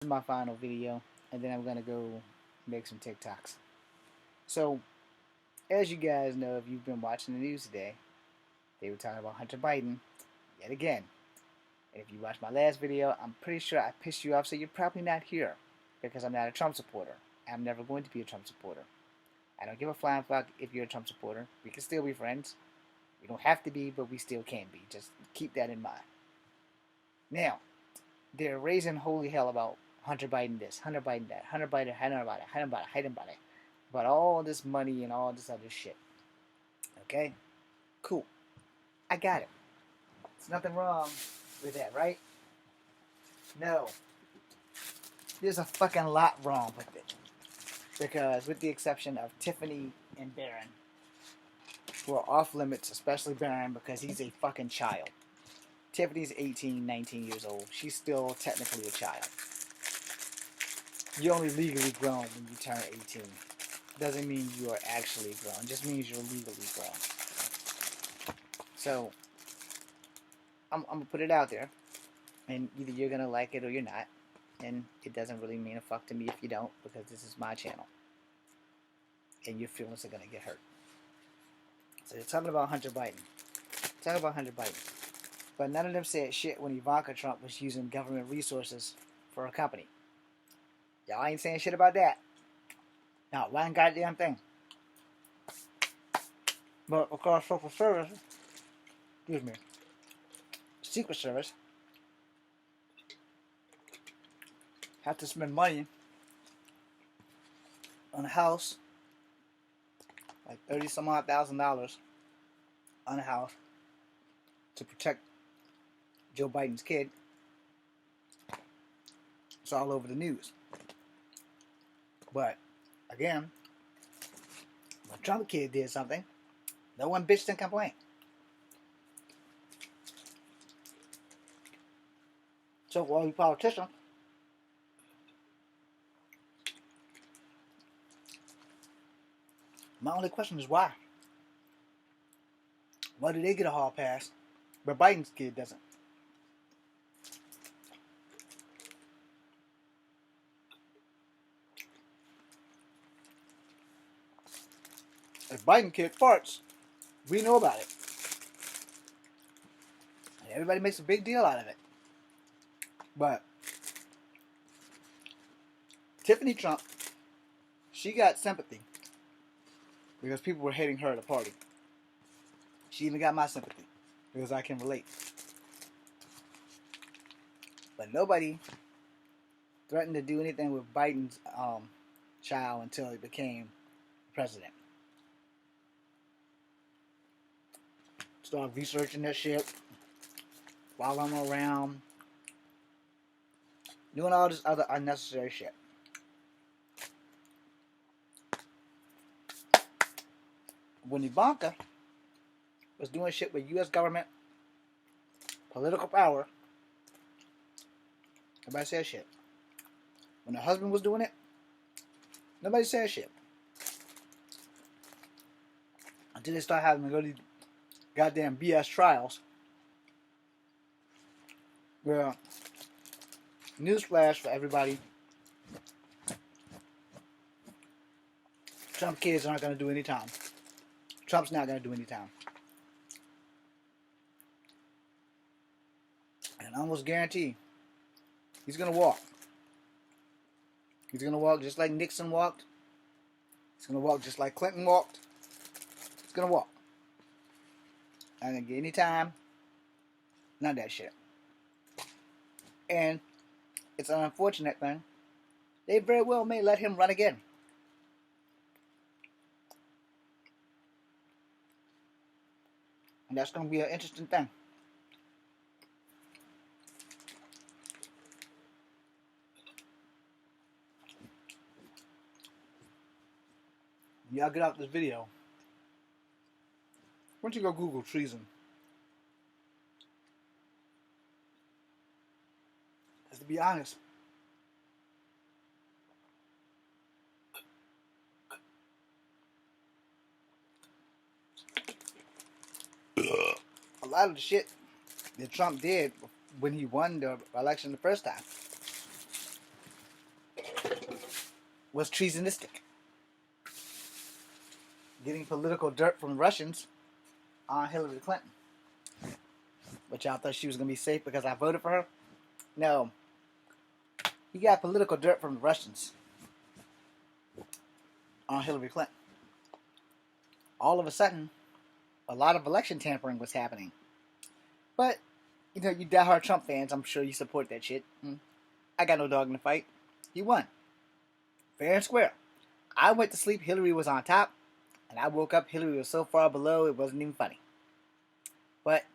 my final video, and then I'm gonna go make some TikToks. So, as you guys know, if you've been watching the news today, they were talking about Hunter Biden yet again. And if you watched my last video, I'm pretty sure I pissed you off, so you're probably not here because I'm not a Trump supporter. I'm never going to be a Trump supporter. I don't give a flying fuck if you're a Trump supporter. We can still be friends. We don't have to be, but we still can be. Just keep that in mind. Now, they're raising holy hell about Hunter Biden this, Hunter Biden that, Hunter Biden, Hunter Biden, about all this money and all this other shit. Okay? Cool. I got it. There's nothing wrong with that, right? No. There's a fucking lot wrong with it. Because, with the exception of Tiffany and Barron, who are off limits, especially Barron, because he's a fucking child. Tiffany's 18, 19 years old. She's still technically a child. You're only legally grown when you turn 18. Doesn't mean you are actually grown. It just means you're legally grown. So, I'm going to put it out there. And either you're going to like it or you're not. And it doesn't really mean a fuck to me if you don't, because this is my channel. And your feelings are going to get hurt. So they're talking about Hunter Biden. But none of them said shit when Ivanka Trump was using government resources for a company. Y'all ain't saying shit about that. Not one goddamn thing. But of course, Social Service, Secret Service, have to spend money on a house, like $30-some odd thousand on a house, to protect Joe Biden's kid. It's all over the news. But, again, when Trump kid did something, no one bitched and complained. So for all you politicians, my only question is why? Why do they get a hall pass, but Biden's kid doesn't? If Biden kid farts, we know about it. And everybody makes a big deal out of it. But Tiffany Trump, she got sympathy because people were hating her at a party. She even got my sympathy because I can relate. But nobody threatened to do anything with Biden's child until he became president. Started researching that shit, following him around, doing all this other unnecessary shit. When Ivanka was doing shit with U.S. government, political power, nobody said shit. When her husband was doing it, nobody said shit. Until they start having really goddamn BS trials. Where, newsflash for everybody, Trump kids aren't going to do any time. Trump's not going to do any time. And I almost guarantee he's going to walk. He's going to walk just like Nixon walked. He's going to walk just like Clinton walked. He's going to walk. I didn't get any time. None of that shit. And it's an unfortunate thing. They very well may let him run again. And that's going to be an interesting thing. Y'all get out this video. Why don't you go Google treason? Because to be honest, a lot of the shit that Trump did when he won the election the first time was treasonistic. Getting political dirt from Russians on Hillary Clinton. But y'all thought she was going to be safe because I voted for her? No. He got political dirt from the Russians on Hillary Clinton. All of a sudden, a lot of election tampering was happening. But, you know, you diehard Trump fans, I'm sure you support that shit. I got no dog in the fight. He won. Fair and square. I went to sleep, Hillary was on top, and I woke up, Hillary was so far below, it wasn't even funny. But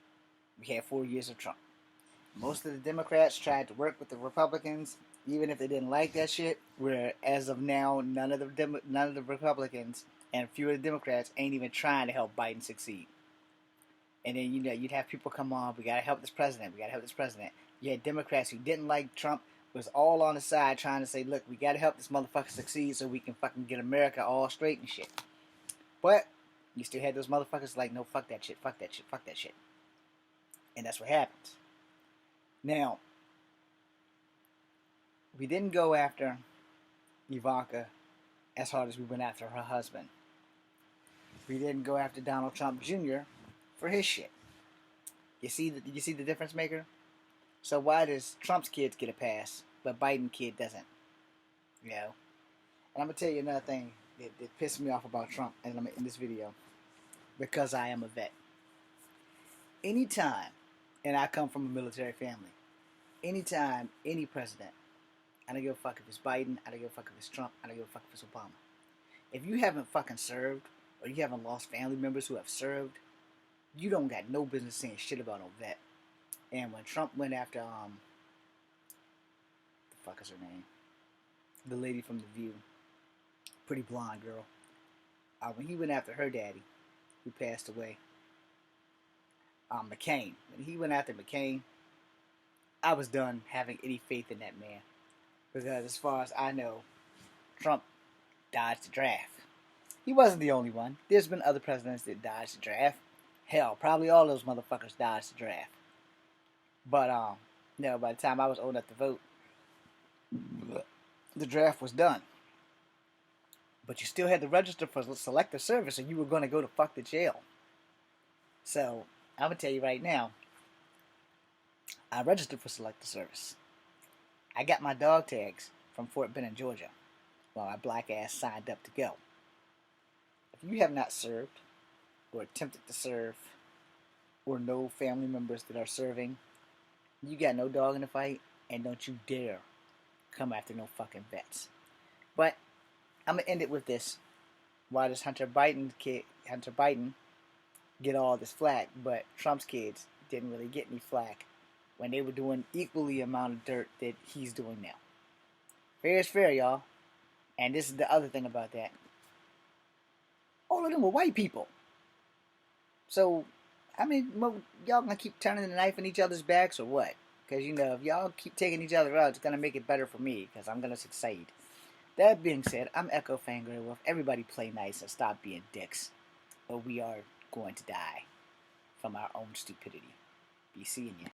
we had 4 years of Trump. Most of the Democrats tried to work with the Republicans, even if they didn't like that shit. Where as of now, none of the Republicans and few of the Democrats ain't even trying to help Biden succeed. And then you'd have people come on, we gotta help this president, we gotta help this president. You had Democrats who didn't like Trump, was all on the side trying to say, look, we gotta help this motherfucker succeed so we can fucking get America all straight and shit. But you still had those motherfuckers like, no, fuck that shit, fuck that shit, fuck that shit. And that's what happens. Now, we didn't go after Ivanka as hard as we went after her husband. We didn't go after Donald Trump Jr. for his shit. You see the difference maker? So why does Trump's kids get a pass, but Biden kid doesn't? You know? And I'm going to tell you another thing that pissed me off about Trump in this video. Because I am a vet. Anytime, and I come from a military family, anytime any president, I don't give a fuck if it's Biden, I don't give a fuck if it's Trump, I don't give a fuck if it's Obama. If you haven't fucking served, or you haven't lost family members who have served, you don't got no business saying shit about no vet. And when Trump went after, the fuck is her name? The lady from The View. Pretty blonde girl. When he went after her daddy, who passed away, McCain. When he went after McCain, I was done having any faith in that man. Because as far as I know, Trump dodged the draft. He wasn't the only one. There's been other presidents that dodged the draft. Hell, probably all those motherfuckers dodged the draft. But, by the time I was old enough to vote, the draft was done. But you still had to register for Selective Service, and you were going to go to fuck the jail. So, I'm going to tell you right now, I registered for Selective Service. I got my dog tags from Fort Benning, Georgia, while my black ass signed up to go. If you have not served, or attempted to serve, or know family members that are serving, you got no dog in the fight, and don't you dare come after no fucking vets. But I'm gonna end it with this: why does Hunter Biden get all this flack, but Trump's kids didn't really get any flack when they were doing equally amount of dirt that he's doing now? Fair is fair, y'all. And this is the other thing about that: all of them were white people. So, y'all gonna keep turning the knife in each other's backs or what? Because, if y'all keep taking each other out, it's gonna make it better for me, because I'm gonna succeed. That being said, I'm Echo Fangirl. Everybody play nice and stop being dicks, or we are going to die from our own stupidity. Be seeing you.